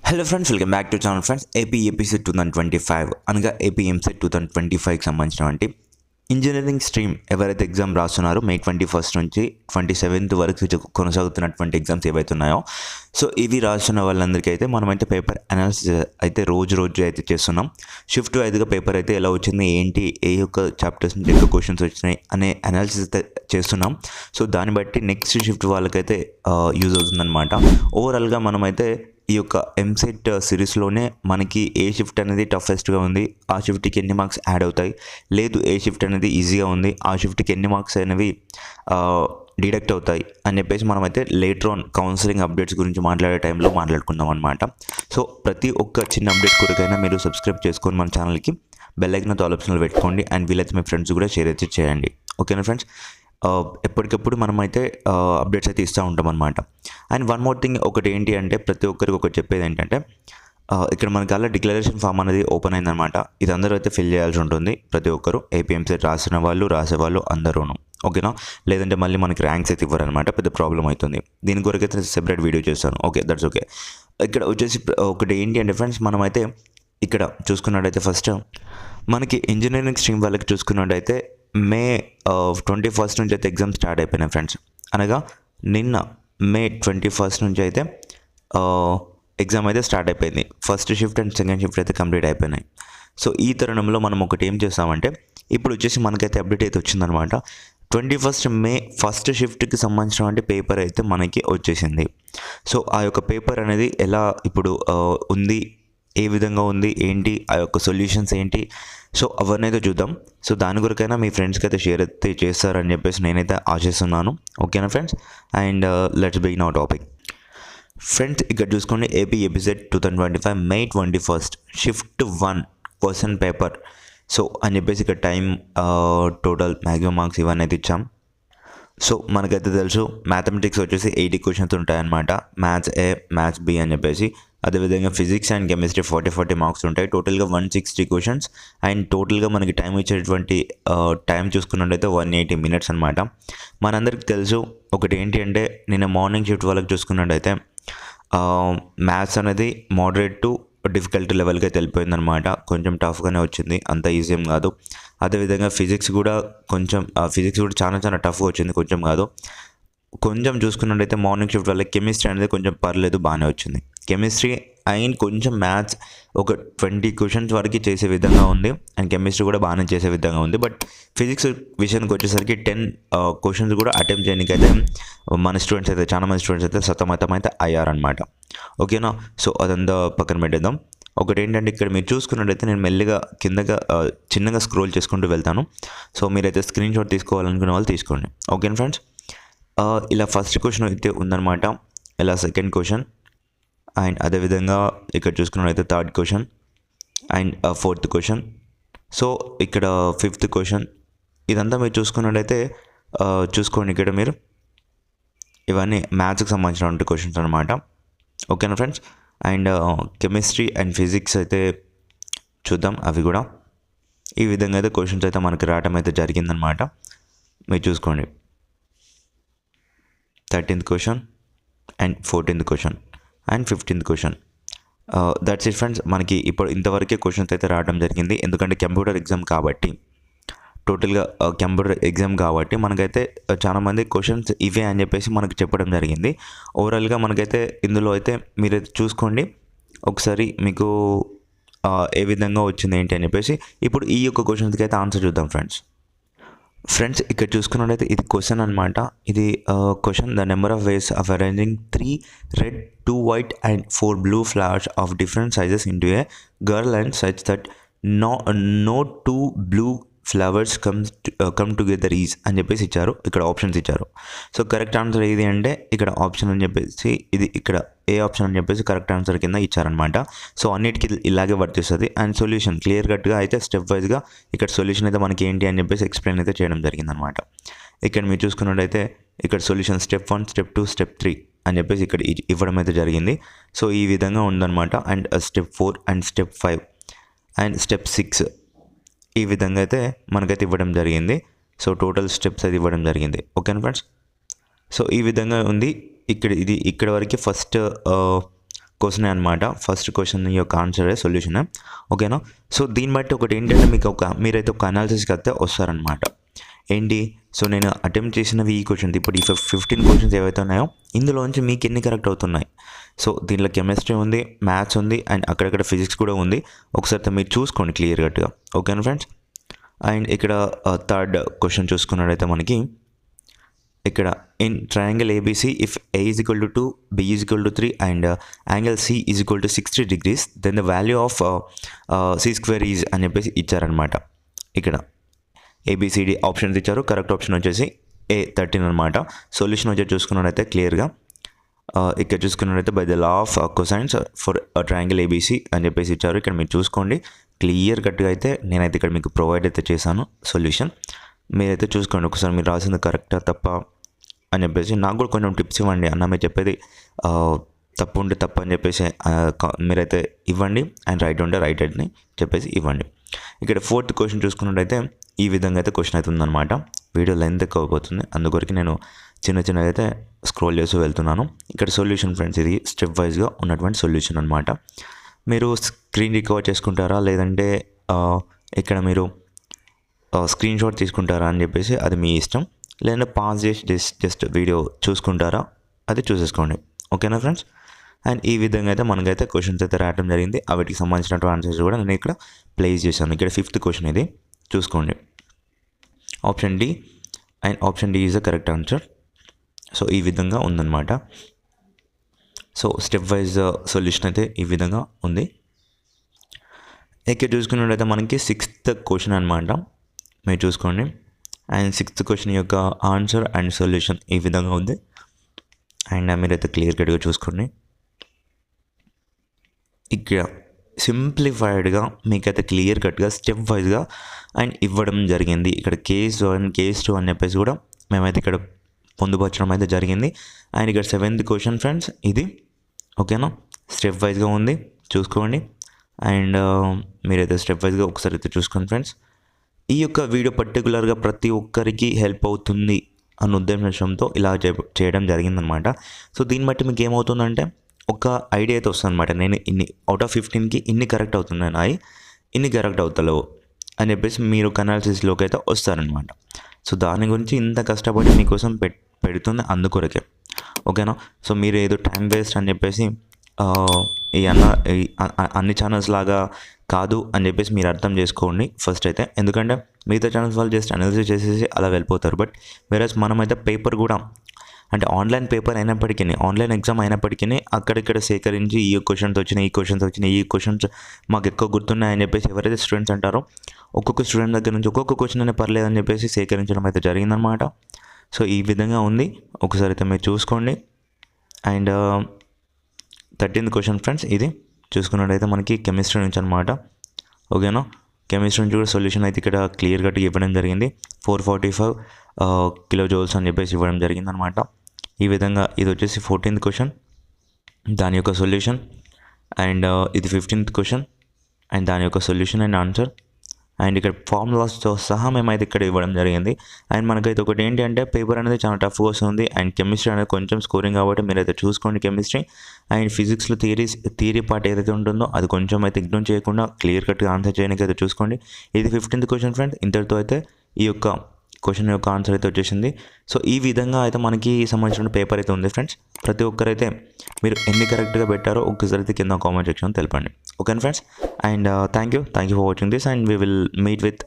Hello friends, welcome back to channel friends. AP APC 2025 అనగా AP EAMCET 2025కి సంబంధించినటువంటి engineering stream ఎవరైతే exam రాస్తున్నారో మే 21 నుంచి 27 వరకు కొనసాగుతున్నటువంటి ఎగ్జామ్స్ ఏవైతే ఉన్నాయో, సో ఇవి రాస్తున్న వాళ్ళందరికీ అయితే మనమైతే పేపర్ అనాలిసిస్ అయితే రోజు అయితే చేస్తున్నాం. షిఫ్ట్ వైజ్గా పేపర్ అయితే ఎలా వచ్చింది, ఏంటి, ఏ యొక్క చాప్టర్స్ నుంచి ఎక్కువ క్వశ్చన్స్ వచ్చినాయి అనే అనాలిసిస్ అయితే చేస్తున్నాం. సో దాన్ని బట్టి నెక్స్ట్ షిఫ్ట్ వాళ్ళకైతే యూజ్ అవుతుందన్నమాట. ఓవరాల్గా మనమైతే ఈ యొక్క ఎంసెట్ సిరీస్లోనే మనకి ఏ షిఫ్ట్ అనేది టఫెస్ట్గా ఉంది, ఆ షిఫ్ట్కి ఎన్ని మార్క్స్ యాడ్ అవుతాయి, లేదు ఏ షిఫ్ట్ అనేది ఈజీగా ఉంది, ఆ షిఫ్ట్కి ఎన్ని మార్క్స్ అనేవి డిడక్ట్ అవుతాయి అని చెప్పేసి మనమైతే లేటర్ ఆన్ కౌన్సిలింగ్ అప్డేట్స్ గురించి మాట్లాడే టైంలో మాట్లాడుకుందాం అనమాట. సో ప్రతి ఒక్క చిన్న అప్డేట్ కొరకైనా మీరు సబ్స్క్రైబ్ చేసుకొని మన ఛానల్కి బెల్ ఐకాన్ ఆల్ ఆప్షన్లో పెట్టుకోండి. అండ్ వీలైతే మీ ఫ్రెండ్స్ కూడా షేర్ అయితే చేయండి. ఓకేనా ఫ్రెండ్స్? ఎప్పటికప్పుడు మనమైతే అప్డేట్స్ అయితే ఇస్తూ ఉంటాం అనమాట. అండ్ వన్ మోర్ థింగ్, ఒకటి ఏంటి అంటే ప్రతి ఒక్కరికి ఒకటి చెప్పేది ఏంటంటే, ఇక్కడ మనకి అలా డిక్లరేషన్ ఫామ్ అనేది ఓపెన్ అయిందనమాట. ఇది అందరూ అయితే ఫిల్ చేయాల్సి ఉంటుంది, ప్రతి ఒక్కరు ఏపీఎంసెట్ రాసిన వాళ్ళు, రాసేవాళ్ళు అందరూను. ఓకేనా? లేదంటే మళ్ళీ మనకి ర్యాంక్స్ అయితే ఇవ్వరు అనమాట, పెద్ద ప్రాబ్లం అవుతుంది. దీని కొరకైతే సెపరేట్ వీడియో చేస్తాను. Okay, that's okay. ఇక్కడ వచ్చేసి ఒకటి ఏంటి అంటే ఫ్రెండ్స్, మనమైతే ఇక్కడ చూసుకున్నట్టయితే ఫస్ట్ మనకి ఇంజనీరింగ్ స్ట్రీమ్ వాళ్ళకి చూసుకున్నట్టయితే మే 21 నుంచి అయితే ఎగ్జామ్ స్టార్ట్ అయిపోయినాయి ఫ్రెండ్స్. అనగా నిన్న మే 21 నుంచి అయితే ఎగ్జామ్ అయితే స్టార్ట్ అయిపోయింది. First shift and second shift అయితే కంప్లీట్ అయిపోయినాయి. సో ఈ తరుణంలో మనం ఒకటి ఏం చేస్తామంటే, ఇప్పుడు వచ్చేసి మనకైతే అప్డేట్ అయితే వచ్చిందనమాట. 21 మే ఫస్ట్ షిఫ్ట్కి సంబంధించినటువంటి పేపర్ అయితే మనకి వచ్చేసింది. సో ఆ యొక్క పేపర్ అనేది ఎలా ఇప్పుడు ఉంది, ఏ విధంగా ఉంది, ఏంటి, ఆ యొక్క సొల్యూషన్స్ ఏంటి, సో అవన్నీ అయితే చూద్దాం. సో దాని కొరకైనా మీ ఫ్రెండ్స్కి అయితే షేర్ అయితే చేస్తారని చెప్పేసి నేనైతే ఆశిస్తున్నాను. ఓకేనా friends? And let's begin our topic. Friends, ఇక్కడ చూసుకోండి, ఏపీ ఎపిసెట్ 2025 మే 21 షిఫ్ట్ 1 క్వశ్చన్ పేపర్. సో అని చెప్పేసి ఇక్కడ టైం, టోటల్ మ్యాక్సిమం మార్క్స్ ఇవన్నీ అయితే ఇచ్చాం. సో మనకైతే తెలుసు మ్యాథమెటిక్స్ వచ్చేసి 80 క్వశ్చన్స్ ఉంటాయన్నమాట. మ్యాథ్స్ ఏ, మ్యాథ్స్ బి అని చెప్పేసి. అదేవిధంగా ఫిజిక్స్ అండ్ కెమిస్ట్రీ 40 మార్క్స్ ఉంటాయి. టోటల్గా 160 క్వశ్చన్స్. అండ్ టోటల్గా మనకి టైం ఇచ్చేటువంటి టైం చూసుకున్నట్టయితే 180 మినిట్స్ అనమాట. మనందరికీ తెలుసు ఒకటి ఏంటి అంటే, నిన్న మార్నింగ్ షిఫ్ట్ వాళ్ళకి చూసుకున్నట్టయితే మ్యాథ్స్ అనేది మోడరేట్ టు డిఫికల్టీ లెవెల్కి అయితే వెళ్ళిపోయిందనమాట. కొంచెం టఫ్గానే వచ్చింది, అంత ఈజీ ఏం కాదు. అదేవిధంగా ఫిజిక్స్ కూడా చాలా టఫ్గా వచ్చింది, కొంచెం కాదు. కొంచెం చూసుకున్నట్టయితే మార్నింగ్ షిఫ్ట్ వల్ల కెమిస్ట్రీ అనేది కొంచెం పర్లేదు, బాగానే వచ్చింది. కెమిస్ట్రీ అండ్ కొంచెం మ్యాథ్స్ ఒక 20 క్వశ్చన్స్ వరకు చేసే విధంగా ఉంది. అండ్ కెమిస్ట్రీ కూడా బాగానే చేసే విధంగా ఉంది. బట్ ఫిజిక్స్ విషయానికి వచ్చేసరికి 10 క్వశ్చన్స్ కూడా అటెంప్ట్ చేయడానికి అయితే చాలా మంది స్టూడెంట్స్ అయితే సతమతం అయితే అయ్యారనమాట. ఓకేనా? సో అదంతా పక్కన పెట్టేద్దాం. ఒకటి ఏంటంటే, ఇక్కడ మీరు చూసుకున్నట్టయితే నేను మెల్లిగా కిందగా చిన్నగా స్క్రోల్ చేసుకుంటూ వెళ్తాను. సో మీరైతే స్క్రీన్ షాట్ తీసుకోవాలనుకునే వాళ్ళు తీసుకోండి. ఓకేనా ఫ్రెండ్స్? ఇలా ఫస్ట్ క్వశ్చన్ అయితే ఉందన్నమాట, ఇలా సెకండ్ క్వశ్చన్, అండ్ అదేవిధంగా ఇక్కడ చూసుకున్నట్లయితే third question and fourth question. So ఇక్కడ ఫిఫ్త్ క్వశ్చన్. ఇదంతా మీరు చూసుకున్నట్టయితే చూసుకోండి, ఇక్కడ మీరు ఇవన్నీ మ్యాథ్స్కి సంబంధించినటువంటి క్వశ్చన్స్ అనమాట. ఓకేనా friends? And chemistry and physics అయితే చూద్దాం. అవి కూడా ఈ విధంగా అయితే క్వశ్చన్స్ అయితే మనకి రావడం అయితే జరిగిందనమాట. మీరు చూసుకోండి, 13th question and 14th question and 15th question. That's it friends. మనకి ఇప్పుడు ఇంతవరకే క్వశ్చన్స్ అయితే రావడం జరిగింది. ఎందుకంటే కంప్యూటర్ ఎగ్జామ్ కాబట్టి, టోటల్గా కంప్యూటర్ ఎగ్జామ్ కాబట్టి మనకైతే చాలామంది క్వశ్చన్స్ ఇవే అని చెప్పేసి మనకు చెప్పడం జరిగింది. ఓవరాల్గా మనకైతే ఇందులో అయితే మీరైతే చూసుకోండి ఒకసారి, మీకు ఏ విధంగా వచ్చింది ఏంటి అని చెప్పేసి. ఇప్పుడు ఈ యొక్క క్వశ్చన్స్కి అయితే ఆన్సర్ చూద్దాం ఫ్రెండ్స్. ఇక్కడ చూసుకున్నట్టయితే ఇది క్వశ్చన్ అనమాట. ఇది question, the number of ways of arranging 3 red 2 white and 4 blue flowers of different sizes into a girl and such that no 2 blue flowers come together is అని చెప్పేసి ఇచ్చారు. ఇక్కడ ఆప్షన్స్ ఇచ్చారు. సో కరెక్ట్ ఆన్సర్ ఏది అంటే ఇక్కడ option అని చెప్పేసి, ఇది ఇక్కడ ఏ ఆప్షన్ అని చెప్పేసి కరెక్ట్ ఆన్సర్ కింద ఇచ్చారనమాట. సో అన్నిటికీ ఇలాగే వర్తిస్తుంది. అండ్ సొల్యూషన్ క్లియర్ కట్గా అయితే స్టెప్ వైజ్గా ఇక్కడ సొల్యూషన్ అయితే మనకి ఏంటి అని చెప్పేసి ఎక్స్ప్లెయిన్ అయితే చేయడం జరిగిందనమాట. ఇక్కడ మీరు చూసుకున్నట్టయితే ఇక్కడ సొల్యూషన్ స్టెప్ 1, స్టెప్ 2, స్టెప్ 3 అని చెప్పేసి ఇక్కడ ఇవ్వడం అయితే జరిగింది. సో ఈ విధంగా ఉందన్నమాట. And step 4 and step 5 and step 6 ఈ విధంగా అయితే మనకైతే ఇవ్వడం జరిగింది. సో టోటల్ స్టెప్స్ అయితే ఇవ్వడం జరిగింది. ఓకేనా ఫ్రెండ్స్? సో ఈ విధంగా ఉంది. ఇక్కడ వరకు ఫస్ట్ క్వశ్చన్ అనమాట. ఫస్ట్ క్వశ్చన్ యొక్క ఆన్సరే సొల్యూషన్. ఓకేనా. సో దీన్ని బట్టి ఒకటి ఏంటంటే మీరైతే ఒక అనాలిసిస్కి అయితే వస్తారనమాట. ఏంటి, సో నేను అటెంప్ట్ చేసినవి ఈ క్వశ్చన్స్, ఇప్పుడు ఈ 15 క్వశ్చన్స్ ఏవైతే ఉన్నాయో ఇందులోంచి మీకు ఎన్ని కరెక్ట్ అవుతున్నాయి. సో దీంట్లో కెమిస్ట్రీ ఉంది, మ్యాథ్స్ ఉంది, అండ్ అక్కడక్కడ ఫిజిక్స్ కూడా ఉంది. ఒకసారి మీరు చూసుకోండి క్లియర్ కట్గా. ఓకేనా ఫ్రెండ్స్. అండ్ ఇక్కడ థర్డ్ క్వశ్చన్ చూసుకున్నట్టయితే మనకి ఇక్కడ in triangle ABC if A is equal to 2, B is equal to 3 and angle C is equal to 60 degrees, then the value of C square is అని చెప్పేసి ఇచ్చారనమాట. ఇక్కడ ఏబిసిడి ఆప్షన్స్ ఇచ్చారు. Correct option వచ్చేసి A13 అనమాట. Solution వచ్చి చూసుకున్నట్టయితే క్లియర్గా ఇక్కడ చూసుకున్నట్టయితే by the law of cosines for triangle ABC అని చెప్పేసి ఇచ్చారు. ఇక్కడ మీరు చూసుకోండి క్లియర్ కట్గా అయితే నేనైతే ఇక్కడ మీకు ప్రొవైడ్ అయితే చేశాను సొల్యూషన్. మీరైతే చూసుకోండి ఒకసారి మీరు రాసింది కరెక్టా తప్ప అని చెప్పేసి. నాకు కూడా కొంచెం టిప్స్ ఇవ్వండి అన్న, మీరు చెప్పేది తప్పు ఉంటే తప్పు అని చెప్పేసి మీరైతే ఇవ్వండి, అండ్ రైట్ ఉంటే రైట్ అని చెప్పేసి ఇవ్వండి. ఇక్కడ ఫోర్త్ క్వశ్చన్ చూసుకున్నట్టయితే ఈ విధంగా అయితే క్వశ్చన్ అయితే ఉందన్నమాట. వీడియో లెంత్ ఎక్కువ అయిపోతుంది, అందుకొరకు నేను చిన్న అయితే స్క్రోల్ చేస్తూ వెళ్తున్నాను. ఇక్కడ సొల్యూషన్ ఫ్రెండ్స్, ఇది స్టెప్ వైజ్గా ఉన్నటువంటి సొల్యూషన్ అనమాట. మీరు స్క్రీన్ రికవర్ చేసుకుంటారా లేదంటే ఇక్కడ మీరు స్క్రీన్ షాట్ తీసుకుంటారా అని చెప్పేసి అది మీ ఇష్టం. లేదంటే పాజ్ చేసి జస్ట్ వీడియో చూసుకుంటారా అది చూసేసుకోండి. ఓకేనా ఫ్రెండ్స్. అండ్ ఈ విధంగా అయితే మనకైతే క్వశ్చన్స్ అయితే రాయడం జరిగింది. వాటికి సంబంధించినటువంటి ఆన్సర్స్ కూడా నేను ఇక్కడ ప్లేస్ చేశాను. ఇక్కడ 5th క్వశ్చన్ ఇది చూసుకోండి. Option D, and option D is the correct answer. So ఈ విధంగా ఉందన్నమాట. సో స్టెప్ వైజ్ సొల్యూషన్ అయితే ఈ విధంగా ఉంది. ఇక్కడ చూసుకున్నట్లయితే మనకి 6th క్వశ్చన్ అనమాట. మీరు చూసుకోండి. అండ్ 6th క్వశ్చన్ యొక్క ఆన్సర్ అండ్ సొల్యూషన్ ఈ విధంగా ఉంది. అండ్ మీరైతే క్లియర్ కట్గా చూసుకోండి. ఇక్కడ సింప్లిఫైడ్గా మీకైతే క్లియర్ కట్గా స్టెప్ వైజ్గా అండ్ ఇవ్వడం జరిగింది. ఇక్కడ కేస్ 1, కేస్ 2 అని చెప్పేసి కూడా మేమైతే ఇక్కడ పొందుపరచడం అయితే జరిగింది. అండ్ ఇక్కడ 7th క్వశ్చన్ ఫ్రెండ్స్ ఇది. ఓకేనా. స్టెప్ వైజ్గా ఉంది చూసుకోండి. అండ్ మీరైతే స్టెప్ వైజ్గా ఒకసారి అయితే చూసుకోండి ఫ్రెండ్స్. ఈ యొక్క వీడియో పర్టికులర్గా ప్రతి ఒక్కరికి హెల్ప్ అవుతుంది అన్న ఉద్దేశంతో ఇలా చేయడం జరిగిందనమాట. సో దీన్ని బట్టి మీకు ఏమవుతుందంటే ఒక ఐడియా అయితే వస్తుంది అనమాట. నేను ఇన్ని అవుట్ ఆఫ్ 15కి ఇన్ని కరెక్ట్ అవుతున్నాయి, ఇన్ని కరెక్ట్ అవుతలేవు అని చెప్పేసి మీరు అనాలిసిస్లోకి అయితే వస్తారనమాట. సో దాని గురించి ఇంత కష్టపడి మీకోసం పెడుతుంది అందుకొరకే. ఓకేనా. సో మీరు ఏదో టైం వేస్ట్ అని చెప్పేసి ఈ అన్ని ఛానల్స్ లాగా కాదు అని చెప్పేసి మీరు అర్థం చేసుకోండి ఫస్ట్ అయితే. ఎందుకంటే మిగతా ఛానల్స్ వాళ్ళు జస్ట్ అనాలిసిస్ చేసేసి అలా వెళ్ళిపోతారు. బట్ వేరేస్ మనమైతే పేపర్ కూడా అంటే ఆన్లైన్ పేపర్ అయినప్పటికీ, ఆన్లైన్ ఎగ్జామ్ అయినప్పటికీ అక్కడిక్కడ సేకరించి ఈ క్వశ్చన్స్ వచ్చినాయి, ఈ క్వశ్చన్స్ మాకు ఎక్కువ గుర్తున్నాయని చెప్పేసి ఎవరైతే స్టూడెంట్స్ అంటారో ఒక్కొక్క స్టూడెంట్ దగ్గర నుంచి ఒక్కొక్క క్వశ్చన్ అనే పర్లేదని చెప్పేసి సేకరించడం అయితే జరిగిందనమాట. సో ఈ విధంగా ఉంది. ఒకసారి అయితే మీరు చూసుకోండి. అండ్ 13th క్వశ్చన్ ఫ్రెండ్స్ ఇది చూసుకున్నట్టయితే మనకి కెమిస్ట్రీ నుంచి అనమాట. ఓకేనా. కెమిస్ట్రీ నుంచి కూడా సొల్యూషన్ అయితే ఇక్కడ క్లియర్ కట్గా ఇవ్వడం జరిగింది. 445 kilojoules అని చెప్పేసి ఇవ్వడం జరిగింది అనమాట. ఈ విధంగా ఇది వచ్చేసి 14th క్వశ్చన్, దాని యొక్క సొల్యూషన్. అండ్ ఇది 15th క్వశ్చన్ అండ్ దాని యొక్క సొల్యూషన్ అండ్ ఆన్సర్. అండ్ ఇక్కడ ఫార్ములాస్తో సహా మేమైతే ఇక్కడ ఇవ్వడం జరిగింది. అండ్ మనకైతే ఒకటి ఏంటి అంటే పేపర్ అనేది చాలా టఫ్గా వస్తుంది. అండ్ కెమిస్ట్రీ అనేది కొంచెం స్కోరింగ్ కాబట్టి మీరైతే చూసుకోండి కెమిస్ట్రీ. అండ్ ఫిజిక్స్లో థియరీ పార్ట్ ఏదైతే ఉంటుందో అది కొంచెం అయితే ఇగ్నోర్ చేయకుండా క్లియర్ కట్గా ఆన్సర్ చేయడానికి అయితే చూసుకోండి. ఇది 15th క్వశ్చన్ ఫ్రెండ్స్. ఇంతటితో అయితే ఈ యొక్క క్వశ్చన్ యొక్క ఆన్సర్ అయితే వచ్చేసింది. సో ఈ విధంగా అయితే మనకి సంబంధించిన పేపర్ అయితే ఉంది ఫ్రెండ్స్. ప్రతి ఒక్కరైతే మీరు ఎన్ని కరెక్ట్గా పెట్టారో ఒక్కసారి అయితే కింద కామెంట్ సెక్షన్ తెలపండి. Okay friends. And thank you for watching this and we will meet with